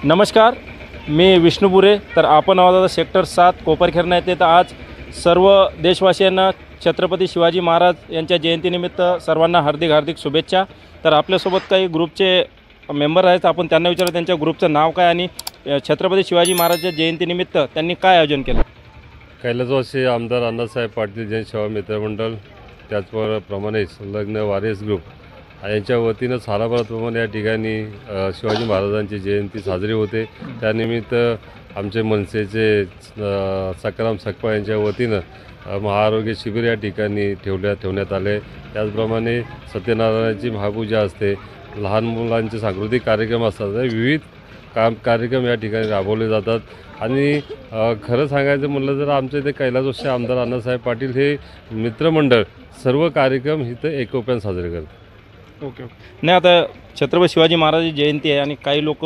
नमस्कार, मी विष्णू बुरे. तर आपण आहोत आता सेक्टर 7 कोपरखेरणा येथे. तर आज सर्व देशवासियांना छत्रपती शिवाजी महाराज यांच्या जयंतीनिमित्त सर्वांना हार्दिक शुभेच्छा. तर आपल्यासोबत काही ग्रुपचे मेंबर आहेत, आपण त्यांना विचारू त्यांच्या ग्रुपचं नाव काय आणि छत्रपती शिवाजी महाराजच्या जयंतीनिमित्त त्यांनी काय आयोजन केलं. कैलासवासी आमदार अण्णासाहेब पाटील जैन सेवा मित्रमंडळ, त्याचप्रमाणे संलग्न वारिस ग्रुप यांच्या वतीनं सालाबादप्रमाणे या ठिकाणी शिवाजी महाराजांची जयंती साजरी होते. त्यानिमित्त आमचे मनसेचे सकाराम सकपा यांच्या वतीनं महाआरोग्य शिबिर या ठिकाणी ठेवण्यात आले. त्याचप्रमाणे सत्यनारायणाची महापूजा असते, लहान मुलांचे सांस्कृतिक कार्यक्रम असतात, विविध कार्यक्रम या ठिकाणी राबवले जातात. आणि खरं सांगायचं म्हटलं तर आमच्या इथे कैलासवासी आमदार अण्णासाहेब पाटील हे मित्रमंडळ सर्व कार्यक्रम इथं एकोप्याने साजरे करतात. ओके. नाही, आता छत्रपती शिवाजी महाराज जयंती आहे आणि काही लोक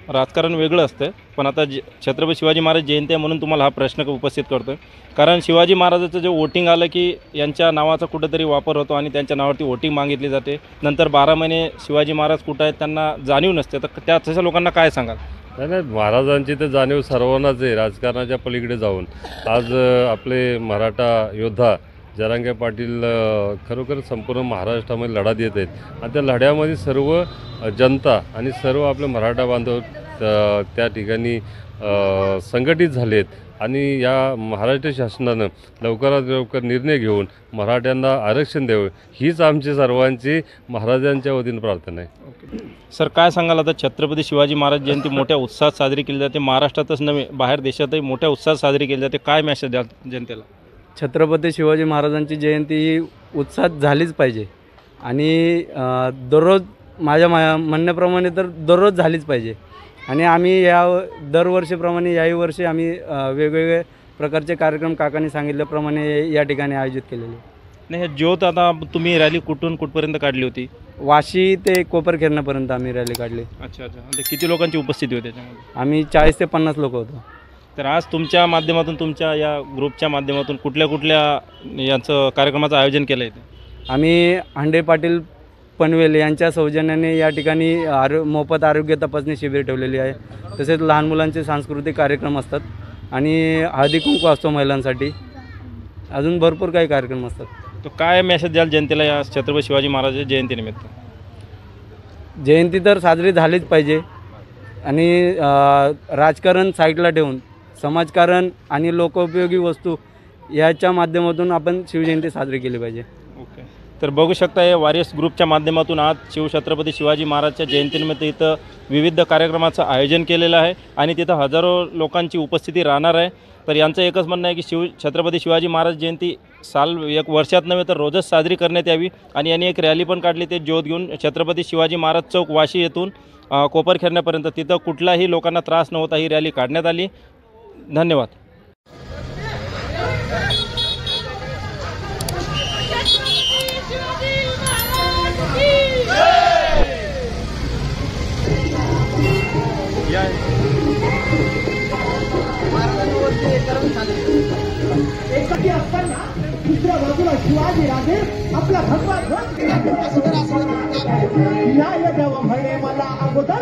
राजकारण वेगळं असतं, पण आता छत्रपती शिवाजी महाराज जयंती आहे म्हणून तुम्हाला हा प्रश्न उपस्थित करतो आहे. कारण शिवाजी महाराजाचं जे वोटिंग आलं की यांच्या नावाचा कुठंतरी वापर होतो आणि त्यांच्या नावावरती वोटिंग मागितली जाते. नंतर 12 महिने शिवाजी महाराज कुठं आहेत त्यांना जाणीव नसते. तर त्या तशा लोकांना काय सांगाल. नाही, महाराजांची तर जाणीव सर्वांनाच आहे. राजकारणाच्या पलीकडे जाऊन आज आपले मराठा योद्धा जरांगे पाटील खरोखर संपूर्ण महाराष्ट्रामध्ये लढा देत आहेत आणि त्या लढ्यामध्ये सर्व जनता आणि सर्व आपले मराठा बांधव त्या ठिकाणी संघटित झाले आहेत. आणि या महाराष्ट्र शासनानं लवकरात लवकर निर्णय घेऊन मराठ्यांना आरक्षण द्यावे हीच आमची सर्वांची महाराजांच्या वतीनं प्रार्थना आहे. सर, काय सांगाल. आता छत्रपती शिवाजी महाराज जयंती मोठ्या उत्साहात साजरी केली जाते, महाराष्ट्रातच नव्हे बाहेर देशातही मोठ्या उत्साहात साजरी केली जाते. काय मेसेज द्याल जनतेला. छत्रपती शिवाजी महाराजांची जयंती ही उत्साहात झालीच पाहिजे आणि दररोज माझ्या म्हणण्याप्रमाणे तर दररोज झालीच पाहिजे. आणि आम्ही या दरवर्षीप्रमाणे याही वर्षी आम्ही वेगवेगळे प्रकारचे कार्यक्रम काकांनी सांगितल्याप्रमाणे या ठिकाणी आयोजित केलेले. नाही, हे ज्योत आता तुम्ही रॅली कुठपर्यंत काढली होती. वाशी ते कोपरखेरणापर्यंत आम्ही रॅली काढली. अच्छा. आणि किती लोकांची उपस्थिती होती त्याच्यामध्ये. आम्ही 40 ते 50 लोक होतो. तर आज तुमच्या माध्यमातून, तुमच्या या ग्रुपच्या माध्यमातून कुठल्या यांचं कार्यक्रमाचं आयोजन केलं आहे. आम्ही हांडे पाटील पनवेल यांच्या सौजन्याने या ठिकाणी मोफत आरोग्य तपासणी शिबिर ठेवलेली आहे. तसेच लहान मुलांचे सांस्कृतिक कार्यक्रम असतात आणि हळदी कुंकू असतो महिलांसाठी. अजून भरपूर काही कार्यक्रम असतात. तो काय मेसेज द्याल जनतेला या छत्रपती शिवाजी महाराजांच्या जयंतीनिमित्त. जयंती तर साजरी झालीच पाहिजे आणि राजकारण साईडला ठेवून समाजकारण आणि लोकोपयोगी वस्तू याच्या माध्यमातून आपण शिवजयंती साजरी केली पाहिजे. ओके. तर बघू शकता, हे वारिस ग्रुपच्या माध्यमातून आज शिवछत्रपती शिवाजी महाराजच्या जयंतीनिमित्त इथं विविध कार्यक्रमाचं आयोजन केलेलं आहे आणि तिथं हजारो लोकांची उपस्थिती राहणार आहे. तर यांचं एकच म्हणणं आहे की छत्रपती शिवाजी महाराज जयंती एक वर्षात नव्हे तर रोजच साजरी करण्यात यावी. आणि यांनी एक रॅली पण काढली, ते ज्योत घेऊन छत्रपती शिवाजी महाराज चौक वाशी येथून कोपरखेरण्यापर्यंत. तिथं कुठलाही लोकांना त्रास न होता ही रॅली काढण्यात आली. धन्यवाद. दुसऱ्या बाजूला शिवाजी राजे आपला भगवा न्याय द्यावा म्हणे मला अगोदर